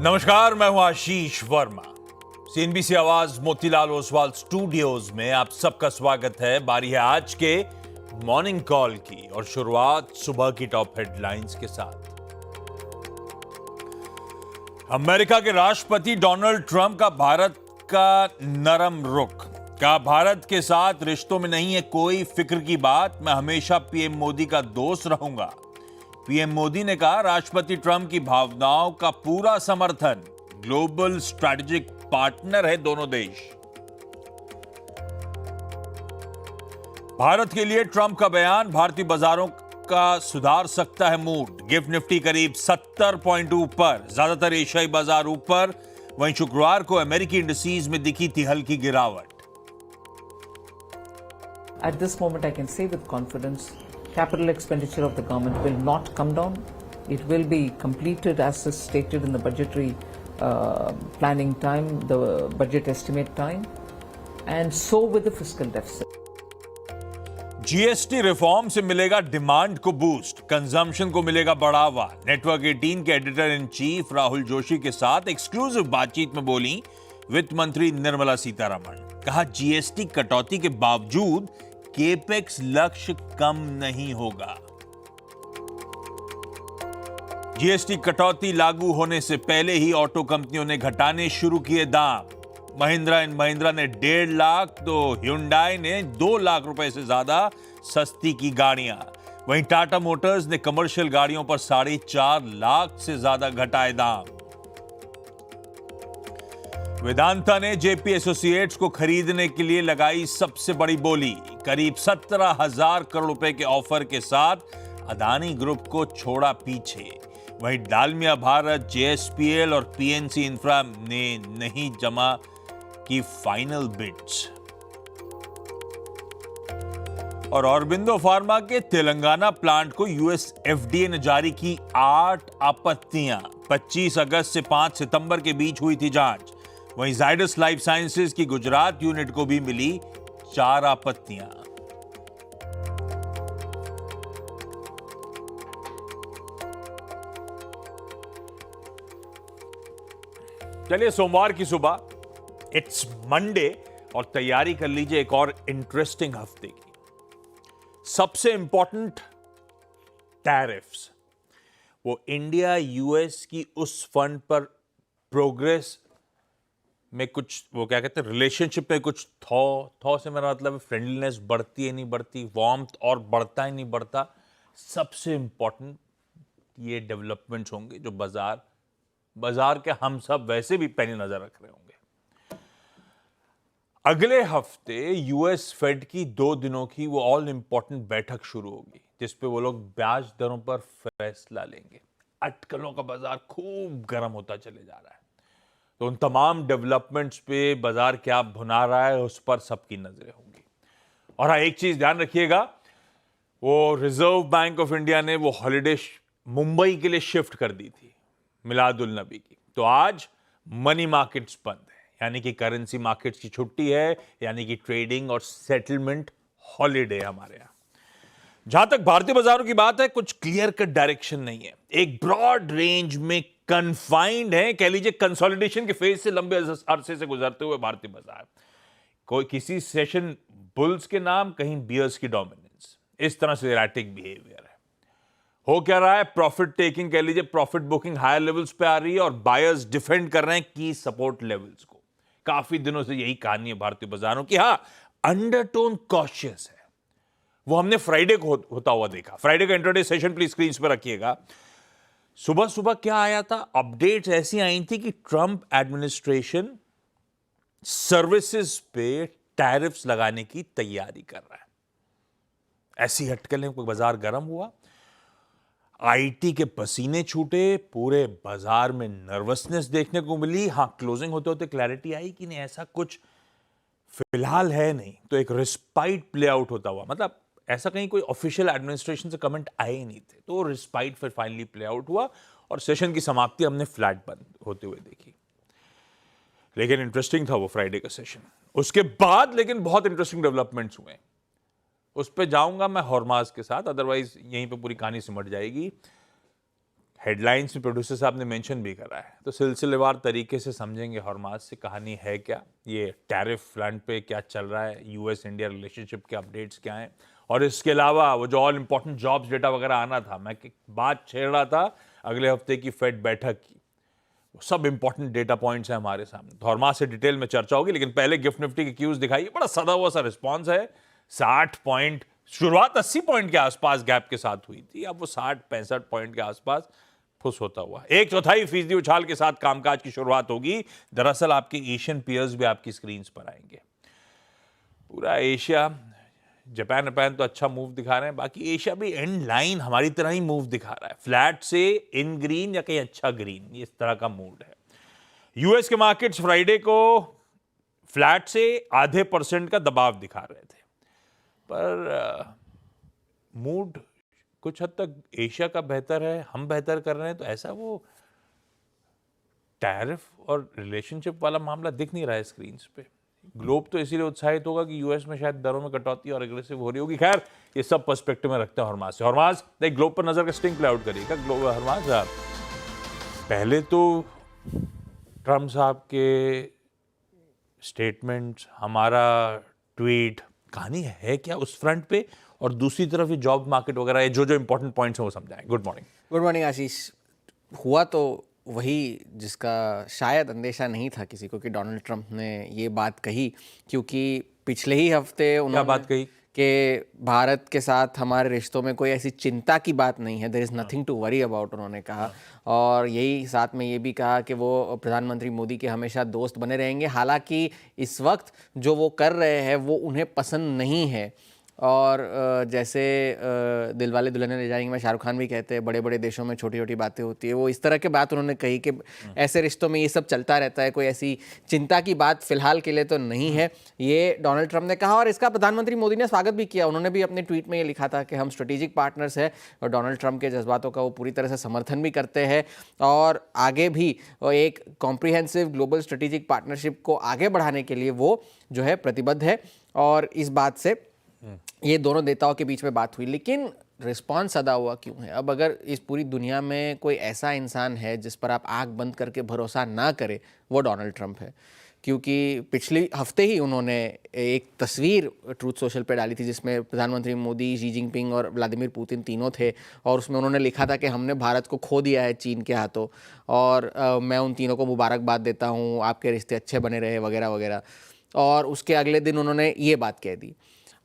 नमस्कार, मैं हूं आशीष वर्मा। सीएनबीसी आवाज मोतीलाल ओसवाल स्टूडियोज में आप सबका स्वागत है। बारी है आज के मॉर्निंग कॉल की और शुरुआत सुबह की टॉप हेडलाइंस के साथ। अमेरिका के राष्ट्रपति डोनाल्ड ट्रंप का भारत का नरम रुख। कहा, भारत के साथ रिश्तों में नहीं है कोई फिक्र की बात, मैं हमेशा पीएम मोदी का दोस्त रहूंगा। पीएम मोदी ने कहा, राष्ट्रपति ट्रंप की भावनाओं का पूरा समर्थन, ग्लोबल स्ट्रैटेजिक पार्टनर है दोनों देश। भारत के लिए ट्रंप का बयान, भारतीय बाजारों का सुधार सकता है मूड। गिफ्ट निफ्टी करीब 70 पॉइंट ऊपर, ज्यादातर एशियाई बाजार ऊपर। वहीं शुक्रवार को अमेरिकी इंडिसेज में दिखी थी हल्की गिरावट। At this moment, I can say with confidence, capital expenditure of the government will not come down. It will be completed as is stated in the budgetary planning time, the budget estimate time, and so with the fiscal deficit. GST reform से मिलेगा demand को boost, consumption को मिलेगा बढ़ावा। Network 18 के editor in chief Rahul Joshi के साथ exclusive बातचीत में बोली वित्त मंत्री निर्मला सीतारमण। कहा, जीएसटी कटौती के बावजूद केपेक्स लक्ष्य कम नहीं होगा। जीएसटी कटौती लागू होने से पहले ही ऑटो कंपनियों ने घटाने शुरू किए दाम। महिंद्रा एंड महिंद्रा ने 1.5 लाख तो ह्युंडई ने 2 लाख रुपए से ज्यादा सस्ती की गाड़ियां। वहीं टाटा मोटर्स ने कमर्शियल गाड़ियों पर 4.5 लाख से ज्यादा घटाए दाम। वेदांता ने जेपी एसोसिएट्स को खरीदने के लिए लगाई सबसे बड़ी बोली। करीब 17,000 करोड़ रुपए के ऑफर के साथ अदानी ग्रुप को छोड़ा पीछे। वहीं डालमिया भारत, जेएसपीएल और पीएनसी इंफ्रा ने नहीं जमा की फाइनल बिड्स। और ऑरबिंदो फार्मा के तेलंगाना प्लांट को यूएस एफडीए ने जारी की 8 आपत्तियां। 25 अगस्त से 5 सितंबर के बीच हुई थी जांच। वहीं जाइडस लाइफ साइंसेज की गुजरात यूनिट को भी मिली 4 आपत्तियां। चलिए, सोमवार की सुबह, इट्स मंडे, और तैयारी कर लीजिए एक और इंटरेस्टिंग हफ्ते की। सबसे इंपॉर्टेंट, टैरिफ्स। वो इंडिया यूएस की उस फंड पर प्रोग्रेस में कुछ, वो क्या कहते हैं, रिलेशनशिप में कुछ थॉ से मेरा मतलब फ्रेंडलीनेस बढ़ती है नहीं बढ़ती, वार्मथ और बढ़ता है नहीं बढ़ता। सबसे इंपॉर्टेंट ये डेवलपमेंट्स होंगे जो बाजार के हम सब वैसे भी पैनी नजर रख रहे होंगे। अगले हफ्ते यूएस फेड की 2 दिनों की वो ऑल इंपॉर्टेंट बैठक शुरू होगी, जिसपे वो लोग ब्याज दरों पर फैसला लेंगे। अटकलों का बाजार खूब गर्म होता चले जा रहा है, तो उन तमाम डेवलपमेंट्स पे बाजार क्या भुना रहा है उस पर सबकी नजरें होंगी। और हाँ, एक चीज ध्यान रखिएगा, वो रिजर्व बैंक ऑफ इंडिया ने वो हॉलिडे मुंबई के लिए शिफ्ट कर दी थी, मिलादुल नबी की। तो आज मनी मार्केट्स बंद है, यानी कि करेंसी मार्केट्स की छुट्टी है, यानी कि ट्रेडिंग और सेटलमेंट हॉलिडे हमारे यहां। जहां तक भारतीय बाजारों की बात है, कुछ क्लियर कट डायरेक्शन नहीं है। एक ब्रॉड रेंज में कन्फाइंड है, कह लीजिए कंसोलिडेशन के फेज से लंबे अरसे से गुजरते हुए भारतीय बाजार। कोई किसी सेशन बुल्स के नाम, कहीं बियर्स की डोमिनेंस, इस तरह से एराटिक बिहेवियर है। हो क्या रहा है, प्रॉफिट टेकिंग, कह लीजिए प्रॉफिट बुकिंग हायर लेवल्स पे आ रही है और बायर्स डिफेंड कर रहे हैं की सपोर्ट लेवल्स को। काफी दिनों से यही कहानी है भारतीय बाजारों की। हाँ, अंडरटोन कॉशियस है, वो हमने फ्राइडे को होता हुआ देखा। फ्राइडे का इंट्राडे सेशन प्लीज स्क्रीन पर रखिएगा। सुबह सुबह क्या आया था, अपडेट्स ऐसी आई थी कि ट्रंप एडमिनिस्ट्रेशन सर्विसेज पे टैरिफ्स लगाने की तैयारी कर रहा है। ऐसी अटकलें, कोई बाजार गर्म हुआ, आईटी के पसीने छूटे, पूरे बाजार में नर्वसनेस देखने को मिली। हां, क्लोजिंग होते होते क्लैरिटी आई कि नहीं, ऐसा कुछ फिलहाल है नहीं, तो एक रिस्पाइट प्ले आउट होता हुआ, मतलब ऐसा कहीं कोई ऑफिशियल एडमिनिस्ट्रेशन से कमेंट आए ही नहीं थे, तो रिस्पाइट फिर फाइनली प्ले आउट हुआ और सेशन की समाप्ति हमने फ्लैट बंद होते हुए देखी। लेकिन इंटरेस्टिंग था वो फ्राइडे का सेशन। उसके बाद लेकिन बहुत इंटरेस्टिंग डेवलपमेंट्स हुए, उस पर जाऊंगा मैं हॉर्माज के साथ, अदरवाइज यहीं पे पूरी कहानी सिमट जाएगी। हेडलाइंस में प्रोड्यूसर साहब ने मेंशन भी करा है, तो सिलसिलेवार तरीके से समझेंगे हॉर्माज से कहानी है क्या, ये टैरिफ फ्रंट पे क्या चल रहा है, यूएस इंडिया रिलेशनशिप के अपडेट्स क्या हैं, और इसके अलावा वो जो ऑल इंपॉर्टेंट जॉब्स डेटा वगैरह आना था, मैं बात छेड़ रहा था अगले हफ्ते की फेड बैठक की, वो सब इंपॉर्टेंट डेटा पॉइंट्स हैं हमारे सामने, तो हॉर्माज से डिटेल में चर्चा होगी। लेकिन पहले गिफ्ट निफ्टी के क्यूज दिखाइए, बड़ा सदा हुआ सा रिस्पॉन्स है, 60 पॉइंट, शुरुआत 80 पॉइंट के आसपास गैप के साथ हुई थी, अब वो 60-65 पॉइंट के आसपास फुस होता हुआ 1/4% उछाल के साथ कामकाज की शुरुआत होगी। दरअसल आपके एशियन पीयर्स भी आपकी स्क्रीन पर आएंगे। पूरा एशिया, जापान तो अच्छा मूव दिखा रहे हैं, बाकी एशिया भी एंड लाइन हमारी तरह ही मूव दिखा रहा है, फ्लैट से इन ग्रीन या कहीं अच्छा ग्रीन, इस तरह का मूड है। यूएस के मार्केट्स फ्राइडे को फ्लैट से %0.5% का दबाव दिखा रहे थे, पर मूड कुछ हद तक एशिया का बेहतर है, हम बेहतर कर रहे हैं, तो ऐसा वो टैरिफ और रिलेशनशिप वाला मामला दिख नहीं रहा है स्क्रीन पे। ग्लोब तो इसीलिए उत्साहित होगा कि यूएस में शायद दरों में कटौती और एग्रेसिव हो रही होगी। खैर, ये सब पर्सपेक्टिव में रखते हैं हॉर्माज से। हॉर्माज देख, ग्लोब पर नजर का स्टिंग प्ले आउट करिएगा। ग्लोब हॉर्माज, पहले तो ट्रम्प साहब के स्टेटमेंट्स, हमारा ट्वीट, कहानी है क्या उस फ्रंट पे, और दूसरी तरफ ये जॉब मार्केट वगैरह, जो जो इंपॉर्टेंट पॉइंट्स हैं वो समझाएं। Good morning. गुड मॉर्निंग आशीष। हुआ तो वही जिसका शायद अंदेशा नहीं था किसी को कि डोनाल्ड ट्रंप ने ये बात कही, क्योंकि पिछले ही हफ्ते उन्होंने बात कही कि भारत के साथ हमारे रिश्तों में कोई ऐसी चिंता की बात नहीं है, there is nothing to worry about, उन्होंने कहा। और यही साथ में ये भी कहा कि वो प्रधानमंत्री मोदी के हमेशा दोस्त बने रहेंगे, हालांकि इस वक्त जो वो कर रहे हैं वो उन्हें पसंद नहीं है। और जैसे दिलवाले दुल्हनिया ले जाएंगे में शाहरुख खान भी कहते हैं, बड़े बड़े देशों में छोटी छोटी बातें होती है, वो इस तरह की बात उन्होंने कही कि ऐसे रिश्तों में ये सब चलता रहता है, कोई ऐसी चिंता की बात फिलहाल के लिए तो नहीं है, ये डोनाल्ड ट्रंप ने कहा। और इसका प्रधानमंत्री मोदी ने स्वागत भी किया। उन्होंने भी अपने ट्वीट में ये लिखा था कि हम स्ट्रेटेजिक पार्टनर्स हैं, और डोनाल्ड ट्रंप के जज्बातों का वो पूरी तरह से समर्थन भी करते हैं, और आगे भी एक कॉम्प्रिहेंसिव ग्लोबल स्ट्रेटेजिक पार्टनरशिप को आगे बढ़ाने के लिए वो जो है प्रतिबद्ध है। और इस बात से ये दोनों नेताओं के बीच में बात हुई, लेकिन रिस्पॉन्स अदा हुआ क्यों है? अब अगर इस पूरी दुनिया में कोई ऐसा इंसान है जिस पर आप आंख बंद करके भरोसा ना करें, वो डोनाल्ड ट्रंप है। क्योंकि पिछले हफ्ते ही उन्होंने एक तस्वीर ट्रूथ सोशल पे डाली थी जिसमें प्रधानमंत्री मोदी, शी जिनपिंग और व्लादिमीर पुतिन तीनों थे, और उसमें उन्होंने लिखा था कि हमने भारत को खो दिया है चीन के हाथों, और मैं उन तीनों को मुबारकबाद देता हूँ, आपके रिश्ते अच्छे बने रहे वगैरह वगैरह। और उसके अगले दिन उन्होंने ये बात कह दी।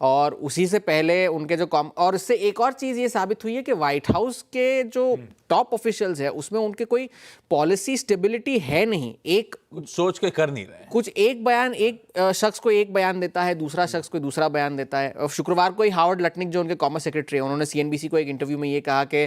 और उसी से पहले उनके जो और इससे एक और चीज़ ये साबित हुई है कि व्हाइट हाउस के जो टॉप ऑफिशियल्स है उसमें उनके कोई पॉलिसी स्टेबिलिटी है नहीं। एक कुछ सोच के कर नहीं रहे, कुछ एक बयान, एक शख्स को एक बयान देता है, दूसरा शख्स कोई दूसरा बयान देता है। और शुक्रवार को ही हावर्ड लटनिक जो उनके कॉमर्स सेक्रेटरी हैं, उन्होंने सीएनबीसी को एक इंटरव्यू में ये कहा कि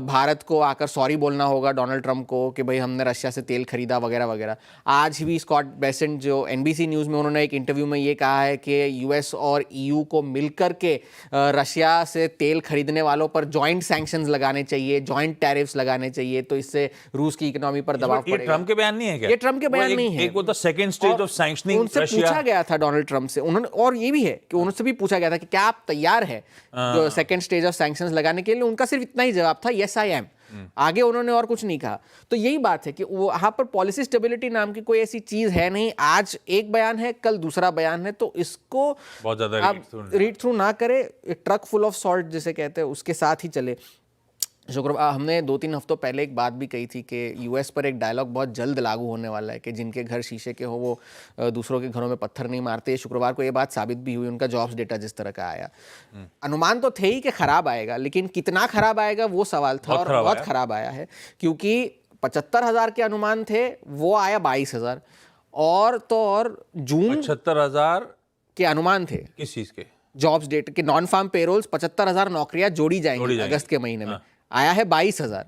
भारत को आकर सॉरी बोलना होगा डोनाल्ड ट्रंप को कि भाई हमने रशिया से तेल खरीदा वगैरह वगैरह। आज भी स्कॉट बेसेंट जो एनबीसी न्यूज़ में, उन्होंने एक इंटरव्यू में ये कहा है कि यूएस और ईयू को मिलकर के रशिया से तेल खरीदने वालों पर जॉइंट सैंक्शंस लगाने चाहिए, जॉइंट टैरिफ्स लगाने चाहिए, तो इससे रूस की इकोनॉमी पर दबाव पड़ेगा। ये ट्रंप के बयान नहीं है क्या? ये ट्रम्प के बयान नहीं है। एक वो तो सेकंड स्टेज ऑफ सैंक्शनिंग उनसे पूछा गया था डोनाल्ड ट्रंप से, उन्होंने, और ये भी है कि उनसे भी पूछा गया था कि क्या आप तैयार है जो सेकंड स्टेज ऑफ सैंक्शंस लगाने के लिए, उनका सिर्फ इतना ही जवाब था, यस आई एम। आगे उन्होंने और कुछ नहीं कहा। तो यही बात है कि वहां पर पॉलिसी स्टेबिलिटी नाम की कोई ऐसी चीज है नहीं। आज एक बयान है, कल दूसरा बयान है, तो इसको बहुत ज्यादा रीड थ्रू ना करे, ट्रक फुल ऑफ सॉल्ट जिसे कहते हैं उसके साथ ही चले। शुक्रवार हमने 2-3 हफ्तों पहले एक बात भी कही थी कि यूएस पर एक डायलॉग बहुत जल्द लागू होने वाला है कि जिनके घर शीशे के हो वो दूसरों के घरों में पत्थर नहीं मारते। शुक्रवार को ये बात साबित भी हुई, उनका जॉब्स डेटा जिस तरह का आया। अनुमान तो थे ही कि खराब आएगा, लेकिन कितना खराब आएगा वो सवाल था, और बहुत खराब आया है। क्योंकि 75,000 के अनुमान थे, वो आया 22,000। और तो और जून 75,000 के अनुमान थे किस चीज के? जॉब्स डेटा के, नॉन फार्म पेरोल्स 75,000 नौकरियां जोड़ी जाएंगी अगस्त के महीने में। आया है 22,000।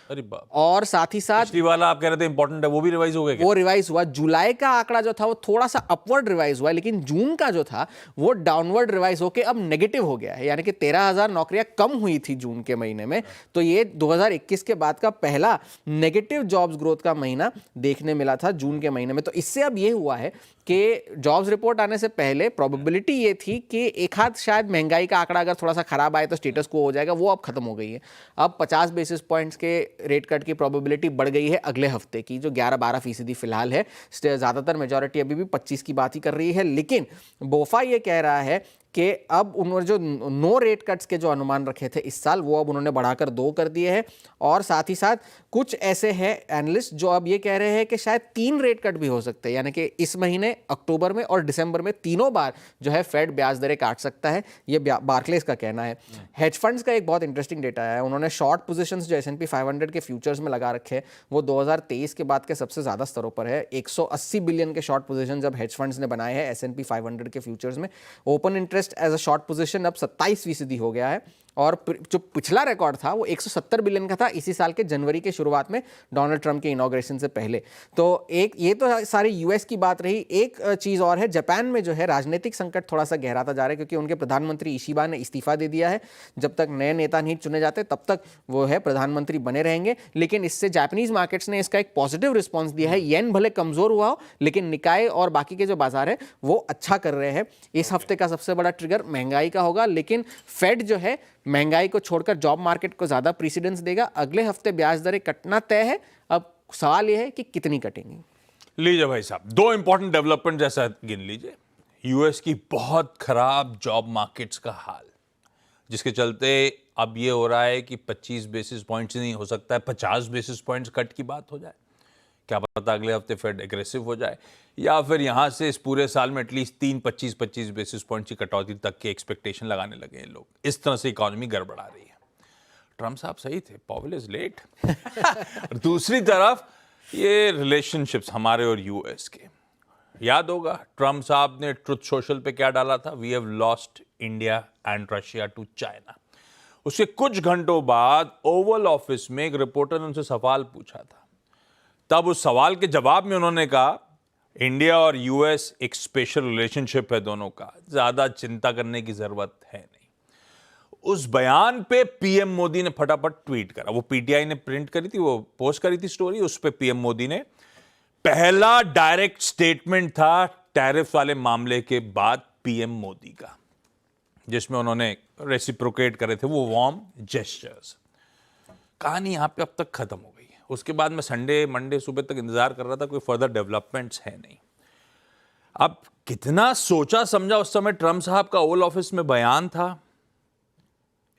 अरे बाप। और साथ ही साथ पिछली वाला आप कह रहे थे इंपॉर्टेंट है, वो भी रिवाइज हो गया क्या? वो रिवाइज हुआ। जुलाई का आंकड़ा जो था वो थोड़ा सा अपवर्ड रिवाइज हुआ है, लेकिन जून का जो था वो डाउनवर्ड रिवाइज होकर अब नेगेटिव हो गया है। यानी कि 13,000 नौकरियां कम हुई थी जून के महीने में। तो ये 2021 के बाद का पहला नेगेटिव जॉब्स ग्रोथ का महीना देखने मिला था जून के महीने में। तो इससे अब ये हुआ है कि जॉब्स रिपोर्ट आने से पहले प्रोबेबिलिटी ये थी कि एक हाथ शायद महंगाई का आंकड़ा अगर थोड़ा सा खराब आए तो स्टेटस को हो जाएगा, वो अब खत्म हो गई है। अब 50 बेसिस पॉइंट्स के रेट कट की प्रोबेबिलिटी बढ़ गई है अगले हफ्ते की, जो 11-12% फिलहाल है। ज़्यादातर मेजॉरिटी अभी भी 25 की बात ही कर रही है, लेकिन बोफा ये कह रहा है कि अब उन्होंने जो 9 रेट कट्स के जो अनुमान रखे थे इस साल, वो अब उन्होंने बढ़ाकर 2 कर दिए हैं। और साथ ही साथ कुछ ऐसे हैं एनालिस्ट जो अब ये कह रहे हैं कि शायद 3 रेट कट भी हो सकते हैं, यानी कि इस महीने अक्टूबर में और दिसंबर में तीनों बार जो है फेड ब्याज दरें काट सकता है, ये बार्कलेस का कहना है। हेज फंड्स का एक बहुत इंटरेस्टिंग डेटा है, उन्होंने शॉर्ट पोजीशंस जो S&P 500 के फ्यूचर्स में लगा रखे हैं वो 2023 के बाद के सबसे ज़्यादा स्तरों पर है। 180 बिलियन के शॉर्ट पोजीशन जब हेज फंड्स ने बनाए हैं S&P 500 के फ्यूचर्स में। Open interest as a short position अब 27% हो गया है, और जो पिछला रिकॉर्ड था वो 170 बिलियन का था इसी साल के जनवरी के शुरुआत में, डोनाल्ड ट्रंप के इनॉग्रेशन से पहले। तो एक ये तो सारी यूएस की बात रही। एक चीज़ और है, जापान में जो है राजनीतिक संकट थोड़ा सा गहराता जा रहा है, क्योंकि उनके प्रधानमंत्री इशिबा ने इस्तीफा दे दिया है। जब तक नए नेता नहीं चुने जाते तब तक वो है प्रधानमंत्री बने रहेंगे, लेकिन इससे जापानीज मार्केट्स ने इसका एक पॉजिटिव रिस्पॉन्स दिया है। येन भले कमजोर हुआ हो, लेकिन निकाय और बाकी के जो बाजार है वो अच्छा कर रहे हैं। इस हफ्ते का सबसे बड़ा ट्रिगर महंगाई का होगा, लेकिन फेड जो है महंगाई को छोड़कर जॉब मार्केट को ज्यादा प्रेसिडेंस देगा। अगले हफ्ते ब्याज दरें कटना तय है, अब सवाल यह है कि कितनी कटेंगी। लीजिए भाई साहब, 2 इंपॉर्टेंट डेवलपमेंट जैसा गिन लीजिए। यूएस की बहुत खराब जॉब मार्केट्स का हाल, जिसके चलते अब ये हो रहा है कि 25 बेसिस पॉइंट्स नहीं हो सकता है 50 बेसिस पॉइंट्स कट की बात हो जाए। क्या पता अगले हफ्ते फेड एग्रेसिव हो जाए, या फिर यहां से इस पूरे साल में एटलीस्ट 25 बेसिस पॉइंट की कटौती तक के एक्सपेक्टेशन लगाने लगे हैं लोग। इस तरह से इकोनॉमी गड़बड़ा रही है। ट्रम्प साहब सही थे, पावेल इज लेट। दूसरी तरफ ये रिलेशनशिप्स हमारे और यूएस के, याद होगा ट्रम्प साहब ने ट्रुथ सोशल पे क्या डाला था, we have lost India and Russia to China. उसके कुछ घंटों बाद ओवल ऑफिस में एक रिपोर्टर ने उनसे सवाल पूछा था। तब उस सवाल के जवाब में उन्होंने कहा, इंडिया और यूएस एक स्पेशल रिलेशनशिप है दोनों का, ज्यादा चिंता करने की जरूरत है नहीं। उस बयान पे पीएम मोदी ने फटाफट ट्वीट करा। वो पीटीआई ने प्रिंट करी थी, वो पोस्ट करी थी स्टोरी, उस पे पीएम मोदी ने पहला डायरेक्ट स्टेटमेंट था टैरिफ वाले मामले के बाद पीएम मोदी का, जिसमें उन्होंने रेसिप्रोकेट करे थे वो वार्म जेस्चर्स। कहानी यहां पे अब तक खत्म हो गई है। उसके बाद मैं संडे मंडे सुबह तक इंतजार कर रहा था, कोई फर्दर डेवलपमेंट्स है नहीं। अब कितना सोचा समझा उस समय ट्रम्प साहब का ओवल ऑफिस में बयान था,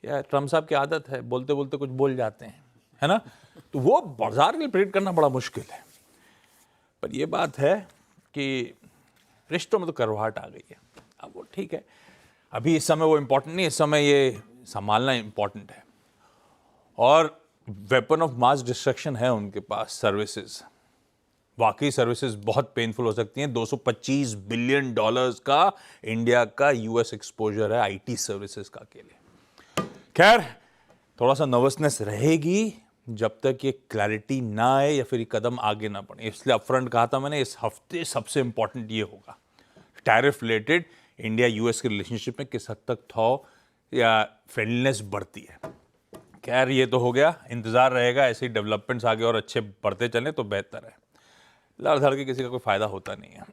या ट्रम्प साहब की आदत है बोलते बोलते कुछ बोल जाते हैं, है ना, तो वो बाजार के लिए प्रेडिक्ट करना बड़ा मुश्किल है। पर ये बात है कि रिश्तों में तो करवाहट आ गई है। अब वो ठीक है, अभी इस समय वो इंपॉर्टेंट नहीं, इस समय ये संभालना इंपॉर्टेंट है। और वेपन ऑफ मास डिस्ट्रक्शन है उनके पास, सर्विसेज। वाकई सर्विसेज बहुत पेनफुल हो सकती हैं। $225 बिलियन का इंडिया का यूएस एक्सपोजर है आईटी सर्विसेज का अकेले। खैर, थोड़ा सा नर्वसनेस रहेगी जब तक ये क्लैरिटी ना आए या फिर ये कदम आगे ना बढ़े। इसलिए अपफ्रंट कहा था मैंने, इस हफ्ते सबसे इंपॉर्टेंट ये होगा, टैरिफ रिलेटेड इंडिया यूएस के रिलेशनशिप में किस हद तक थॉ या फ्रेंडलीनेस बढ़ती है। खैर, ये तो हो गया, इंतजार रहेगा ऐसे ही डेवलपमेंट्स आगे और अच्छे बढ़ते चले तो बेहतर है। लड़ धड़ के किसी का कोई फायदा होता नहीं है।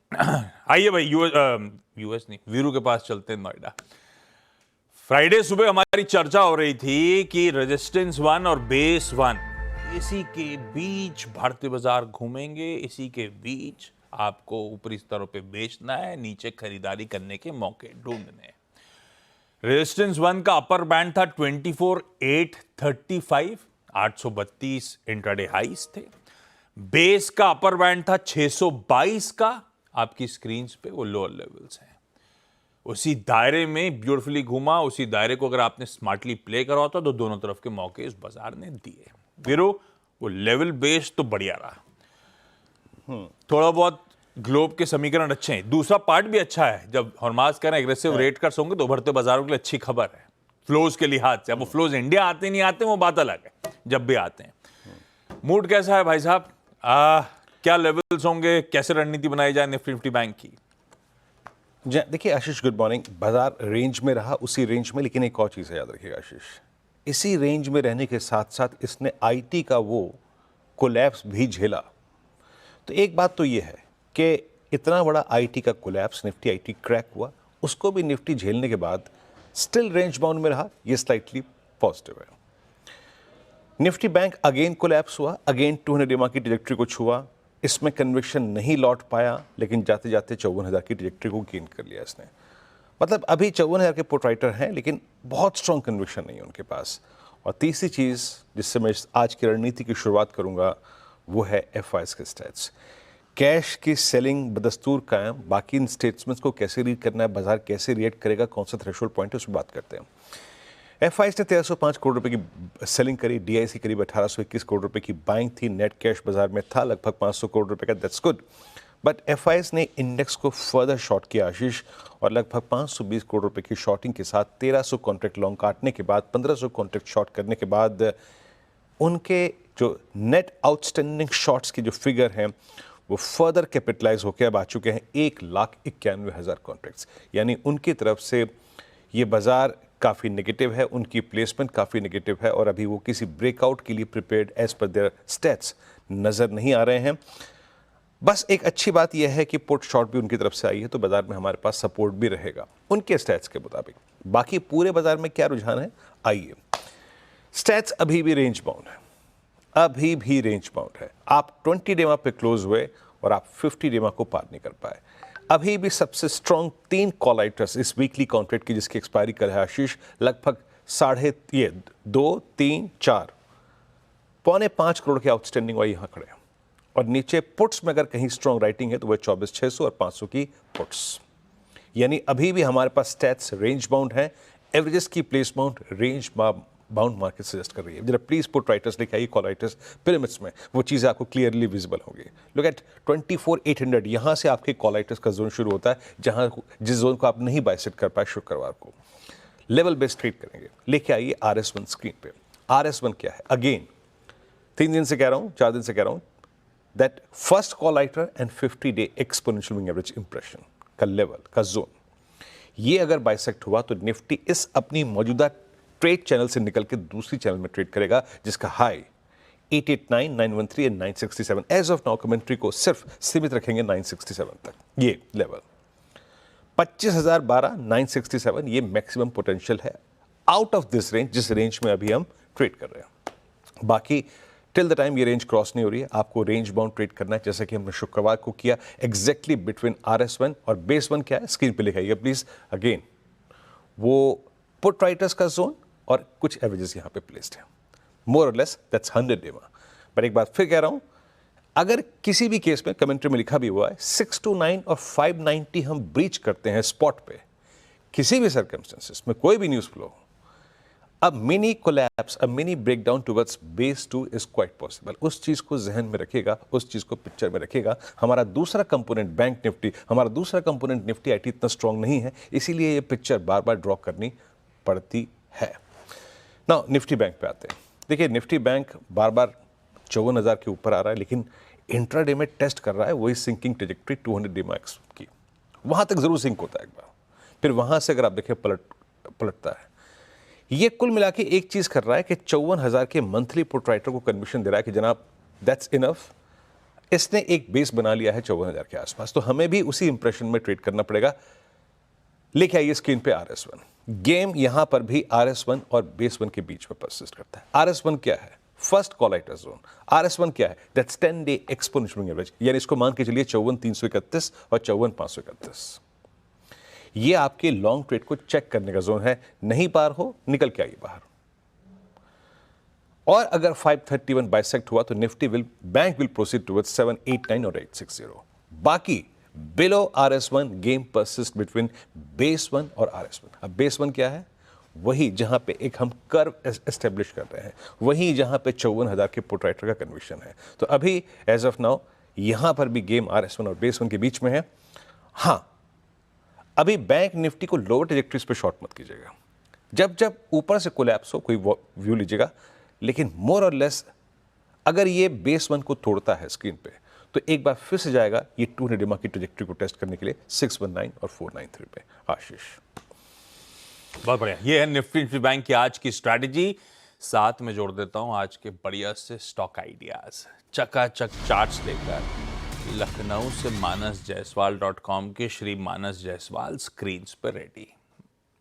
आइए भाई, यूएस नहीं, वीरू के पास चलते हैं, नोएडा। फ्राइडे सुबह हमारी चर्चा हो रही थी कि रेजिस्टेंस 1 और बेस 1 इसी के बीच भारतीय बाजार घूमेंगे, इसी के बीच आपको ऊपरी स्तरों पे बेचना है, नीचे खरीदारी करने के मौके ढूंढने हैं। रेजिस्टेंस 1 का अपर बैंड था 24,835, 832 इंट्राडे हाईस थे। बेस का अपर बैंड था 622 का, आपकी स्क्रीन पे वो लोअर लेवल्स हैं। उसी दायरे में ब्यूटीफुली घूमा, उसी दायरे को अगर आपने स्मार्टली प्ले करा होता तो दोनों तरफ के मौके इस बाजार ने दिए। वीरो, वो लेवल बेस तो बढ़िया रहा, थोड़ा बहुत ग्लोब के समीकरण अच्छे हैं, दूसरा पार्ट भी अच्छा है। जब हॉर्मास कह रहे हैं एग्रेसिव रेट कट्स होंगे तो उभरते बाजारों के लिए अच्छी खबर है फ्लोज के लिहाज से। अब वो फ्लोज इंडिया आते नहीं आते वो बात अलग है, जब भी आते हैं। मूड कैसा है भाई साहब, क्या लेवल्स होंगे, कैसे रणनीति बनाई जाए निफ्टी 50 बैंक की? देखिए आशीष, गुड मॉर्निंग। बाजार रेंज में रहा, उसी रेंज में, लेकिन एक और चीज़ है याद रखिएगा आशीष, इसी रेंज में रहने के साथ साथ इसने आईटी का वो कोलैप्स भी झेला। तो एक बात तो ये है कि इतना बड़ा आईटी का कोलैप्स, निफ्टी आईटी क्रैक हुआ, उसको भी निफ्टी झेलने के बाद स्टिल रेंज बाउंड में रहा, ये स्लाइटली पॉजिटिव है। निफ्टी बैंक अगेन कोलैप्स हुआ, अगेन 200 EMA की ट्रैजेक्टरी को छुआ, इसमें कन्विक्शन नहीं लौट पाया, लेकिन जाते जाते 54,000 की ट्रैजेक्टरी को गेन कर लिया इसने। मतलब अभी 54,000 के पुट राइटर हैं, लेकिन बहुत स्ट्रॉन्ग कन्विक्शन नहीं है उनके पास। और तीसरी चीज़ जिससे मैं आज की रणनीति की शुरुआत करूंगा वो है FIs के स्टेट्स। कैश की सेलिंग बदस्तूर कायम, बाकी इन स्टेटमेंट्स को कैसे रीड करना है, बाजार कैसे रिएक्ट करेगा, कौन सा थ्रेशोल्ड पॉइंट है, उस पर बात करते हैं। FIs ने 1305 करोड़ रुपए की सेलिंग करी, DIC करीब 1821 करोड़ रुपए की बाइंग थी, नेट कैश बाजार में था लगभग 500 करोड़ रुपए का, दैट्स गुड। बट FIs ने इंडेक्स को फर्दर शॉर्ट किया आशीष, और लगभग 520 करोड़ रुपए की शॉर्टिंग के साथ 1300 कॉन्ट्रैक्ट लॉन्ग काटने के बाद, 1500 कॉन्ट्रैक्ट शॉर्ट करने के बाद उनके जो नेट आउटस्टैंडिंग शॉर्ट्स की जो फिगर हैं वो फर्दर कैपिटलाइज होकर अब आ चुके हैं 1,91,000 कॉन्ट्रैक्ट्स। यानी उनकी तरफ से ये बाजार काफ़ी नेगेटिव है, उनकी प्लेसमेंट काफ़ी नेगेटिव है, और अभी वो किसी ब्रेकआउट के लिए prepared as per their stats नज़र नहीं आ रहे हैं। बस एक अच्छी बात यह है कि पुट शॉर्ट भी उनकी तरफ से आई है, तो बाजार में हमारे पास सपोर्ट भी रहेगा उनके स्टैट्स के मुताबिक। बाकी पूरे बाजार में क्या रुझान है, आइए। स्टैट्स अभी भी रेंज बाउंड है, अभी भी रेंज बाउंड है। आप 20 डेमा पे क्लोज हुए और आप 50 डेमा को पार नहीं कर पाए। अभी भी सबसे स्ट्रॉन्ग 3 कॉल आइटर्स इस वीकली कॉन्ट्रैक्ट की जिसकी एक्सपायरी कल है आशीष, लगभग 2, 3, 4, 4.25 करोड़ के आउटस्टैंडिंग वाले यहाँ खड़े हैं। और नीचे पुट्स में अगर कहीं स्ट्रॉन्ग राइटिंग है तो वह 24,600 और 500 की पुट्स। यानी अभी भी हमारे पास स्टैट्स रेंज बाउंड है, एवरेजेस की place bound range bound market suggest कर रही है। जरा प्लीज पुट राइटर्स लेके आइए, कॉल राइटर्स पिरामिड्स में, वो चीज़ें आपको क्लियरली विजिबल होंगी। लुक एट 24,800, यहाँ से आपके कॉल राइटर्स का जोन शुरू होता है, जहाँ जिस जोन को आप नहीं बाइसेट कर पाए शुक्रवार को। लेवल बेस्ड ट्रेड करेंगे, लेके आइए RS1 स्क्रीन पे। RS1 क्या है, अगेन 3 दिन से कह रहा हूँ, 4 दिन से कह रहा हूँ, that first call writer and 50-day exponential moving average impression का लेवल का जोन, ये अगर बाइसेक्ट हुआ तो निफ्टी इस अपनी मौजूदा ट्रेड चैनल से निकल के दूसरी चैनल में ट्रेड करेगा, जिसका high 889, 913 and 967। As of now commentary को सिर्फ सीमित रखेंगे 967 तक। ये लेवल 25,012, 967, ये मैक्सिमम पोटेंशियल है आउट ऑफ दिस रेंज, जिस रेंज में अभी हम ट्रेड कर रहे हैं। बाकी टिल द टाइम ये रेंज क्रॉस नहीं हो रही है, आपको रेंज बाउंड ट्रेड करना है, जैसा कि हमने शुक्रवार को किया, एग्जैक्टली बिटवीन RS1 और बेस 1 क्या है, स्क्रीन पे लिखाइए प्लीज। अगेन वो पुट राइटर्स का जोन और कुछ एवरेजेस यहां पे प्लेस्ड है, मोर और लेस दैट्स 100 डेमा। पर एक बात फिर कह रहा हूं, अगर किसी भी केस में कमेंट्री में लिखा भी हुआ है 629 और 590 हम ब्रीच करते हैं स्पॉट पे, किसी भी सर्कमस्टेंसेस में कोई भी न्यूज फ्लो, अब मिनी कोलैप्स, अब mini breakdown towards base 2 is quite possible. उस चीज को जहन में रखेगा, उस चीज को पिक्चर में रखेगा। हमारा दूसरा कंपोनेंट बैंक निफ्टी, हमारा दूसरा कंपोनेंट निफ्टी IT इतना स्ट्रांग नहीं है, इसीलिए ये पिक्चर बार बार ड्रॉ करनी पड़ती है। नाउ निफ्टी बैंक पे आते हैं। देखिए निफ्टी बैंक बार बार 54,000 के ऊपर आ रहा है, लेकिन इंट्राडे में टेस्ट कर रहा है वही सिंकिंग ट्रेजेक्टरी 200 DMA की, वहां तक जरूर सिंक होता है एक बार, फिर वहां से अगर आप देखें पलटता है। ये कुल मिला के एक चीज कर रहा है कि 54,000 के मंथली पुट राइटर को कन्विक्शन दे रहा है कि जनाब दैट्स इनफ, इसने एक बेस बना लिया है 54,000 के आसपास, तो हमें भी उसी इंप्रेशन में ट्रेड करना पड़ेगा। लेके आइए स्क्रीन पे RS1। गेम यहां पर भी RS1 और बेस 1 के बीच में परसिस्ट करता है। RS1 क्या है, first call writer zone. RS1 क्या है, दैट्स 10-day एक्सपोनेंशियल एवरेज, यानी इसको मान के चलिए 54,331 और 54,531। ये आपके लॉन्ग ट्रेड को चेक करने का जोन है, नहीं पार हो निकल के आइए बाहर। और अगर 531 बाइसेक्ट हुआ तो Nifty bank will proceed towards 789 और 860। बाकी below RS1 game persist between base 1 और RS1। अब बेस 1 क्या है, वही जहां पे एक हम कर्व एस्टेब्लिश कर रहे हैं, वही जहां पे 54,000 के पुट राइटर का कन्विक्शन है। तो अभी एज ऑफ नाउ यहां पर भी गेम RS1 और बेस 1 के बीच में है। हां, अभी बैंक निफ्टी को लोअर ट्रैजेक्टरीज पे शॉर्ट मत कीजिएगा, जब जब ऊपर से कोलैप्स हो कोई व्यू लीजिएगा, लेकिन मोर और लेस अगर ये बेस 1 को तोड़ता है स्क्रीन पे तो एक बार फिर से जाएगा ये 200 DMA की ट्रैजेक्टरी को टेस्ट करने के लिए 619 और 493 पे। आशीष बहुत बढ़िया, ये है निफ्टी बैंक की आज की स्ट्रैटेजी। साथ में जोड़ देता हूं आज के बढ़िया से स्टॉक आइडियाज, चकाचक चार्ट्स लेकर लखनऊ से manasjaiswal.com के श्री मानस जायसवाल स्क्रीन पर रेडी।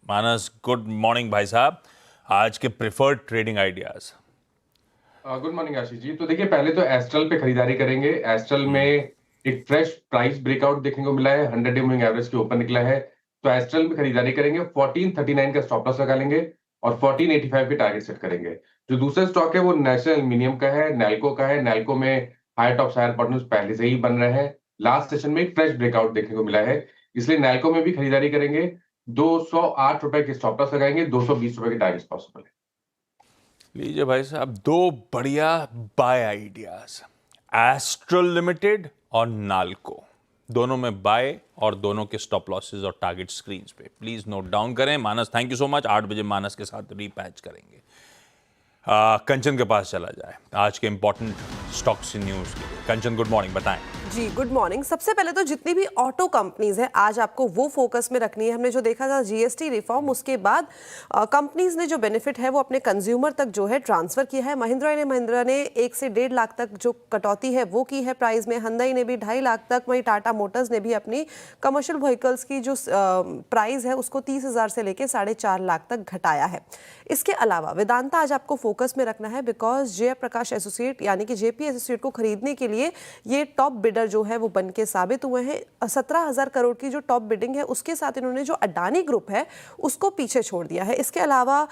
मानस, गुड मॉर्निंग भाई साहब, आज के preferred trading ideas. Good morning Ashish ji. तो देखिए, पहले तो एस्ट्रल पे खरीदारी करेंगे। एस्ट्रल में एक फ्रेश प्राइस ब्रेकआउट देखने को मिला है, 100 डे मूविंग एवरेज के ऊपर निकला है। तो एस्ट्रल में खरीदारी करेंगे, 1439 का स्टॉप लॉस लगा लेंगे और 1485 के टारगेट सेट करेंगे। जो दूसरा स्टॉक है वो नेशनल एल्यूमिनियम का है, नैल्को का है। नैल्को में हायर टॉप हायर बॉटम्स पहले से ही बन रहे हैं। लास्ट सेशन में एक फ्रेश ब्रेकआउट देखने को मिला है, इसलिए नैल्को में भी खरीदारी करेंगे। 208 रुपए के स्टॉप लॉस लगाएंगे, 220 रुपए के टारगेट पॉसिबल है। लीजिए भाई साहब, दो बढ़िया बाय आइडियाज, एस्ट्रल लिमिटेड और नाल्को, दोनों में बाय और दोनों के स्टॉप लॉसेस और टारगेट स्क्रीन पे प्लीज नोट डाउन करें। मानस, थैंक यू सो मच। 8 बजे मानस के साथ रीपैच करेंगे। कंचन के पास चला जाए आज के इंपॉर्टेंट स्टॉक्स न्यूज के लिए। कंचन, गुड मॉर्निंग, बताएं। जी गुड मॉर्निंग। सबसे पहले तो जितनी भी ऑटो कंपनीज हैं आज आपको वो फोकस में रखनी है। हमने जो देखा था जीएसटी रिफॉर्म, उसके बाद कंपनीज ने जो बेनिफिट है वो अपने कंज्यूमर तक जो है ट्रांसफर किया है। महिंद्रा ने 1 से 1.5 लाख तक जो कटौती है वो की है प्राइस में। हुंडई ने भी 2.5 लाख तक, वहीं टाटा मोटर्स ने भी अपनी कमर्शियल व्हीकल्स की जो प्राइस है उसको 30,000 से लेकर 4.5 लाख तक घटाया है। इसके अलावा वेदांता आज आपको फोकस में रखना है, बिकॉज जयप्रकाश एसोसिएट यानी कि जेपी एसोसिएट को खरीदने के लिए ये टॉप बिडर जो है वो बन के साबित हुए हैं। 17,000 करोड़ की जो टॉप बिडिंग है उसके साथ इन्होंने जो अडानी ग्रुप है उसको पीछे छोड़ दिया है। इसके अलावा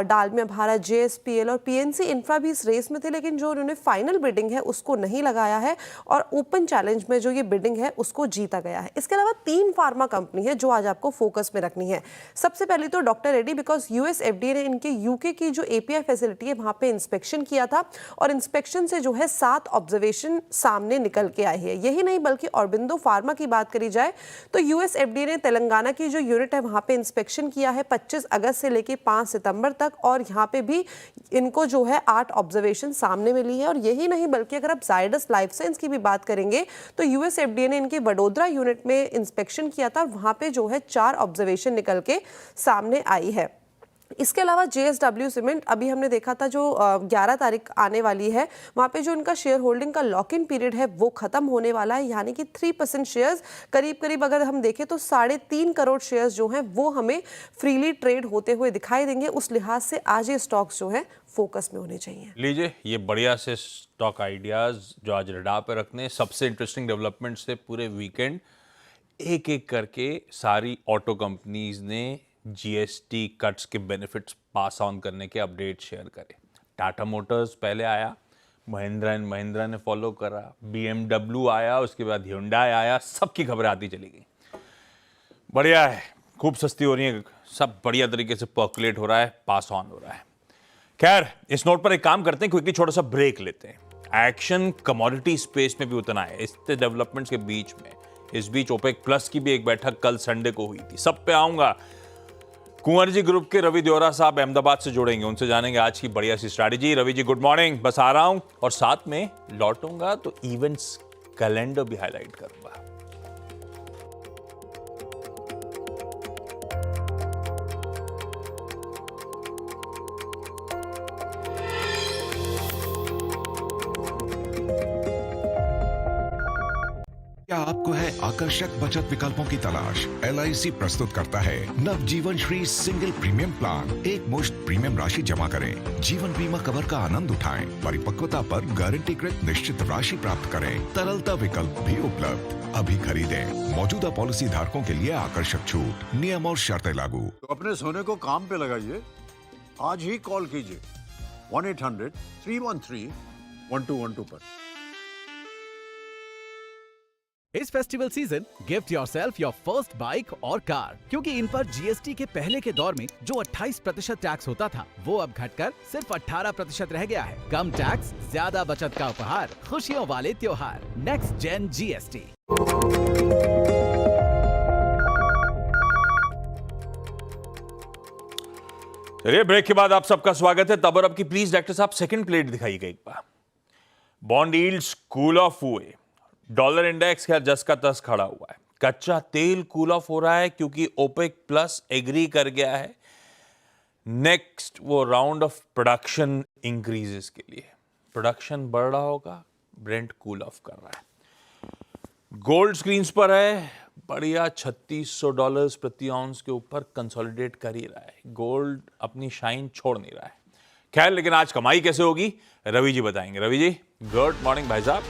डालमिया भारत, जेएसपीएल और पीएनसी इंफ्रा भी इस रेस में थे, लेकिन जो उन्होंने फाइनल बिडिंग है उसको नहीं लगाया है और ओपन चैलेंज में जो ये बिडिंग है उसको जीता गया है। इसके अलावा 3 फार्मा कंपनी है जो आज आपको फोकस में रखनी है। सबसे पहले तो doctor Reddy, because US FDA ने इनके यूके की जो एपीआई फैसिलिटी है वहां पे इंस्पेक्शन किया था और इंस्पेक्शन से जो है 7 ऑब्जर्वेशन सामने निकल के आए हैं। यही नहीं बल्कि ऑरबिंदो फार्मा की बात करी जाए तो यूएस एफडीए ने तेलंगाना की जो यूनिट है वहां पे इंस्पेक्शन किया है 25 अगस्त से लेके 5 सितंबर तक, और यहां पे भी इनको जो है 8 ऑब्जर्वेशन सामने मिली है। और यही नहीं बल्कि अगर आप जायडस लाइफ साइंस की भी बात करेंगे तो यूएस एफडीए ने इनके वडोदरा यूनिट में इंस्पेक्शन किया था, वहां पे जो है 4 ऑब्जर्वेशन निकल के सामने आई है। इसके अलावा जेएसडब्ल्यू सीमेंट, अभी हमने देखा था जो 11 तारीख आने वाली है वहाँ पे जो इनका शेयर होल्डिंग का लॉक इन पीरियड है वो खत्म होने वाला है, यानी कि 3% शेयर्स करीब अगर हम देखें तो 3.5 करोड़ शेयर्स जो हैं वो हमें फ्रीली ट्रेड होते हुए दिखाई देंगे। उस लिहाज से आज ये स्टॉक्स जो है फोकस में होने चाहिए। लीजिए, ये बढ़िया से स्टॉक आइडियाज जो आज रडार पे रखने। सबसे इंटरेस्टिंग डेवलपमेंट से पूरे वीकेंड एक एक करके सारी ऑटो कंपनीज ने जीएसटी कट्स के बेनिफिट्स पास ऑन करने के अपडेट शेयर करे। टाटा मोटर्स पहले आया, महिंद्रा ने फॉलो करा, BMW आया, उसके बाद Hyundai आया, सबकी खबरें आती चली गई। बढ़िया है, खूब सस्ती हो रही है, सब बढ़िया तरीके से पर्कुलेट हो रहा है, पास ऑन हो रहा है। खैर, इस नोट पर एक काम करते हैं, क्विकली छोटा सा ब्रेक लेते हैं। एक्शन कमोडिटी स्पेस में भी उतना है इस डेवलपमेंट्स के बीच में। इस बीच ओपेक प्लस की भी एक बैठक कल संडे को हुई थी, सब पे आऊंगा। कुंवर जी ग्रुप के रवि देओरा साहब अहमदाबाद से जुड़ेंगे, उनसे जानेंगे आज की बढ़िया सी strategy. Ravi ji good morning, बस आ रहा हूं और साथ में लौटूंगा तो इवेंट्स कैलेंडर भी हाईलाइट करूंगा। क्या आपको है आकर्षक बचत विकल्पों की तलाश? LIC प्रस्तुत करता है नवजीवन श्री सिंगल प्रीमियम प्लान। एक मुश्त प्रीमियम राशि जमा करें, जीवन बीमा कवर का आनंद उठाएं, परिपक्वता पर गारंटीकृत निश्चित राशि प्राप्त करें, तरलता विकल्प भी उपलब्ध। अभी खरीदें। मौजूदा पॉलिसी धारकों के लिए आकर्षक छूट, नियम और शर्तें लागू। तो अपने सोने को काम पे लगाइए, आज ही कॉल कीजिए 1-800-313-1212 पर। इस festival season gift yourself your first bike और कार, क्योंकि इन पर जीएसटी के पहले के दौर में जो 28% टैक्स होता था वो अब घटकर सिर्फ 18% रह गया है। कम टैक्स, ज्यादा बचत का उपहार, खुशियों वाले त्योहार। Next gen GST. चलिए, ब्रेक के बाद आप सबका स्वागत है। तब और अब की प्लीज डॉक्टर साहब सेकंड प्लेट दिखाइएगा एक बार। बॉन्ड यील्ड्स कूल ऑफ हुए, डॉलर इंडेक्स खैर जस का तस खड़ा हुआ है। कच्चा तेल कूल ऑफ हो रहा है क्योंकि ओपेक प्लस एग्री कर गया है नेक्स्ट वो राउंड ऑफ प्रोडक्शन इंक्रीजेस के लिए। प्रोडक्शन बढ़ रहा होगा, ब्रेंट कूल ऑफ कर रहा है। गोल्ड स्क्रीन्स पर है, बढ़िया $3600 प्रति आउंस के ऊपर कंसोलिडेट कर ही रहा है। गोल्ड अपनी शाइन छोड़ नहीं रहा है। खैर, लेकिन आज कमाई कैसे होगी रवि जी बताएंगे। रवि जी, गुड मॉर्निंग भाई साहब,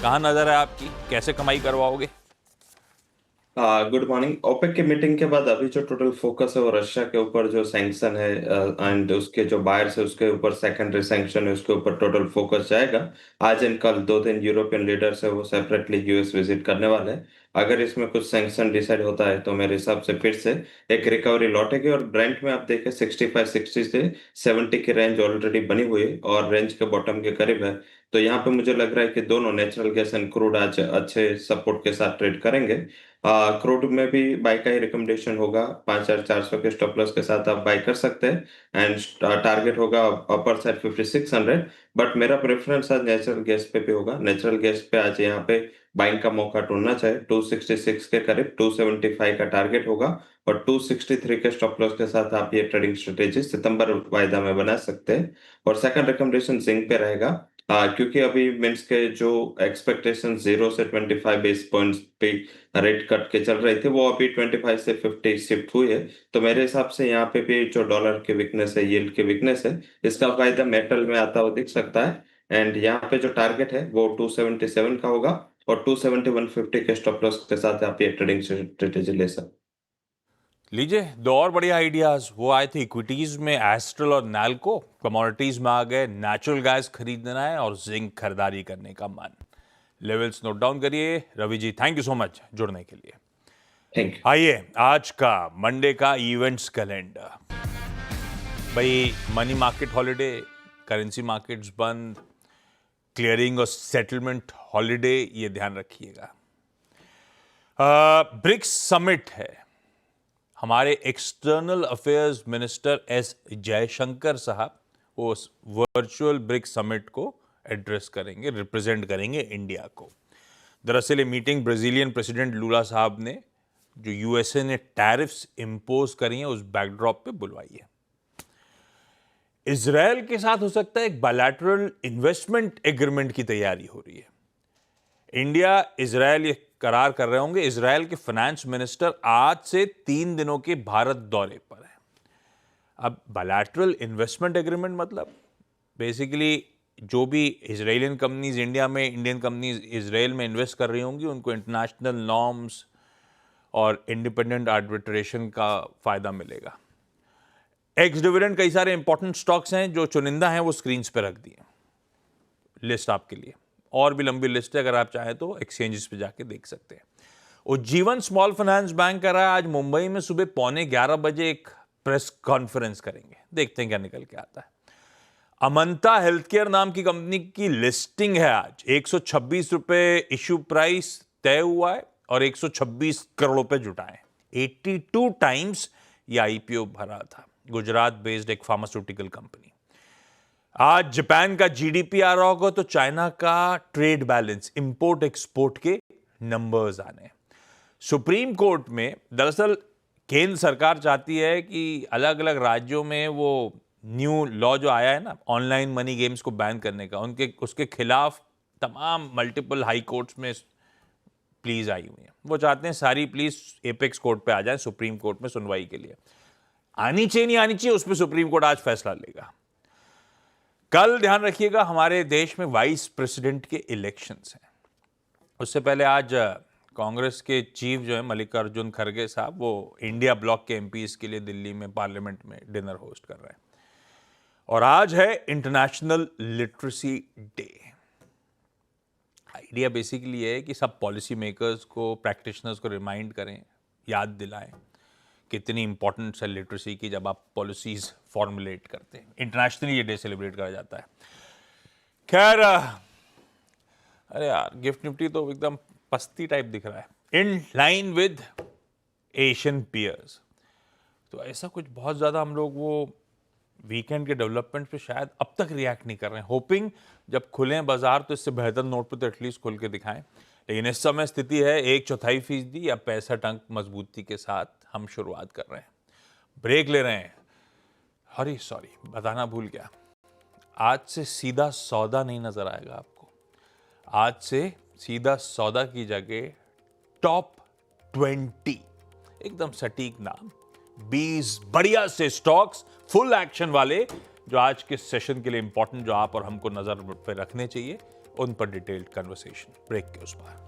कहाँ नजर है आपकी, कैसे कमाई करवाओगे? Good morning. ओपेक की मीटिंग के बाद अभी जो टोटल फोकस है वो रशिया के ऊपर जो सैंक्शन है एंड उसके जो बायर्स है उसके ऊपर सेकेंडरी सैंक्शन है उसके ऊपर टोटल फोकस जाएगा। आज एंड कल 2 दिन यूरोपियन लीडर्स है वो सेपरेटली यूएस विजिट करने वाले हैं। अगर इसमें कुछ सैंक्शन डिसाइड होता है तो मेरे हिसाब से फिर से एक रिकवरी लौटेगी और ब्रेंट में आप देखें 65-60 से 70 की रेंज ऑलरेडी बनी हुई है और रेंज के बॉटम के करीब है। तो यहाँ पे मुझे लग रहा है कि दोनों नेचुरल गैस एंड क्रूड आज अच्छे सपोर्ट के साथ ट्रेड करेंगे। क्रूड में भी बाय का ही रिकमेंडेशन होगा। 5400 के स्टॉप लॉस के साथ आप बाय कर सकते हैं एंड टारगेट होगा अपर साइड 5600। बट मेरा प्रेफरेंस आज नेचुरल गैस पे भी होगा। नेचुरल गैस पे आज यहाँ पे बाइंग का मौका ढूंढना चाहिए। 266 के करीब 275 का टारगेट होगा और 263 के स्टॉप लॉस के साथ आप ये ट्रेडिंग स्ट्रेटेजी सितंबर वायदा में बना सकते हैं। और सेकंड रिकमेंडेशन जिंक पे रहेगा क्योंकि अभी मिन्स के जो एक्सपेक्टेशन 0 से 25 बेस पॉइंट्स पे रेट कट के चल रही थी वो अभी 25 से 50 शिफ्ट हुई है। तो मेरे हिसाब से यहाँ पे भी जो डॉलर की वीकनेस है, यील्ड की वीकनेस है, इसका फायदा मेटल में आता हुआ दिख सकता है। एंड यहाँ पे जो टारगेट है वो 277 का होगा और 270-150 के स्टॉप लॉस के साथ आप ये ट्रेडिंग स्ट्रेटेजी ले सकते। लीजिए, दो और बढ़िया आइडियाज वो आए थे इक्विटीज में, एस्ट्रल और नैल्को। कमोडिटीज में आ गए, नेचुरल गैस खरीदना है और जिंक खरीदारी करने का मन। लेवल्स नोट डाउन करिए। Ravi ji, thank you so much जुड़ने के लिए। Thank you. आइए आज का मंडे का इवेंट्स कैलेंडर। भाई, money market holiday, currency markets बंद, क्लियरिंग और सेटलमेंट हॉलिडे, ये ध्यान रखिएगा। ब्रिक्स समिट है। हमारे external affairs minister S Jaishankar साहब उस वर्चुअल ब्रिक्स समिट को एड्रेस करेंगे, रिप्रेजेंट करेंगे इंडिया को। दरअसल ये मीटिंग ब्राजीलियन प्रेसिडेंट लूला साहब ने, जो यूएसए ने टैरिफ्स इंपोज करी हैं, उस बैकड्रॉप पे बुलवाई है। इजराइल के साथ हो सकता है एक बायलैटरल इन्वेस्टमेंट एग्रीमेंट की तैयारी हो रही है। इंडिया इजराइल ये करार कर रहे होंगे। इजराइल के फाइनेंस मिनिस्टर आज से 3 दिनों के भारत दौरे पर है। अब बायलैटरल इन्वेस्टमेंट एग्रीमेंट मतलब बेसिकली जो भी इजराइलियन कंपनीज इंडिया में, इंडियन कंपनीज इजराइल में इन्वेस्ट कर रही होंगी, उनको इंटरनेशनल नॉर्म्स और इंडिपेंडेंट आर्बिट्रेशन का फायदा मिलेगा। एक्स डिविडेंड कई सारे इंपॉर्टेंट स्टॉक्स हैं जो चुनिंदा हैं, वो स्क्रीन पे रख दिए, लिस्ट आपके लिए। और भी लंबी लिस्ट है, अगर आप चाहें तो एक्सचेंजेस पे जाके देख सकते हैं। उज्जीवन स्मॉल फाइनेंस बैंक कर रहा है आज मुंबई में सुबह 11:15 बजे एक प्रेस कॉन्फ्रेंस करेंगे, देखते हैं क्या निकल के आता है। अमंता हेल्थ केयर नाम की कंपनी की लिस्टिंग है आज। 126 रुपए इश्यू प्राइस तय हुआ है और 126 करोड़ रुपए जुटाए। 82 टाइम्स ये आईपीओ भरा था। गुजरात बेस्ड एक फार्मास्यूटिकल कंपनी। आज जापान का जीडीपी आ रहा होगा तो चाइना का ट्रेड बैलेंस, इंपोर्ट एक्सपोर्ट के नंबर्स आने। सुप्रीम कोर्ट में दरअसल केंद्र सरकार चाहती है कि अलग अलग राज्यों में वो न्यू लॉ जो आया है ना, ऑनलाइन मनी गेम्स को बैन करने का, उसके खिलाफ तमाम मल्टीपल हाई कोर्ट्स में प्लीज आई हुई है। वो चाहते हैं सारी प्लीज एपेक्स कोर्ट पे आ जाए, सुप्रीम कोर्ट में सुनवाई के लिए। आनी चाहिए नहीं आनी चाहिए, उस पर सुप्रीम कोर्ट आज फैसला लेगा। कल ध्यान रखिएगा हमारे देश में वाइस प्रेसिडेंट के इलेक्शंस हैं। उससे पहले आज कांग्रेस के चीफ जो है मल्लिकार्जुन खड़गे साहब, वो इंडिया ब्लॉक के एमपीज के लिए दिल्ली में पार्लियामेंट में डिनर होस्ट कर रहे हैं। और आज है international literacy day. Idea basically है कि सब पॉलिसी मेकर्स को, प्रैक्टिशनर्स को रिमाइंड करें, याद दिलाएं कितनी इंपॉर्टेंस है लिटरेसी की जब आप पॉलिसीज फॉर्मुलेट करते हैं। इंटरनेशनली ये डे सेलिब्रेट करा जाता है। खैर, अरे यार, गिफ्ट निफ्टी तो एकदम पस्ती टाइप दिख रहा है, in line with Asian peers. तो ऐसा कुछ बहुत ज़्यादा हम लोग वो वीकेंड के डेवलपमेंट पे शायद अब तक रिएक्ट नहीं कर रहे हैं। होपिंग जब खुलें बाजार तो इससे बेहतर नोट पे तो एटलीस्ट खुल के दिखाएं। लेकिन इस समय स्थिति है 1/4% या 65 अंक मजबूती के साथ हम शुरुआत कर रहे हैं। ब्रेक ले रहे हैं। अरे सॉरी, बताना भूल गया, आज से सीधा सौदा नहीं नजर आएगा आपको। आज से सीधा सौदा की जगह टॉप 20, एकदम सटीक नाम, 20 बढ़िया से स्टॉक्स फुल एक्शन वाले जो आज के सेशन के लिए इंपॉर्टेंट, जो आप और हमको नजर पे रखने चाहिए, उन पर डिटेल्ड कन्वर्सेशन ब्रेक के उस पर।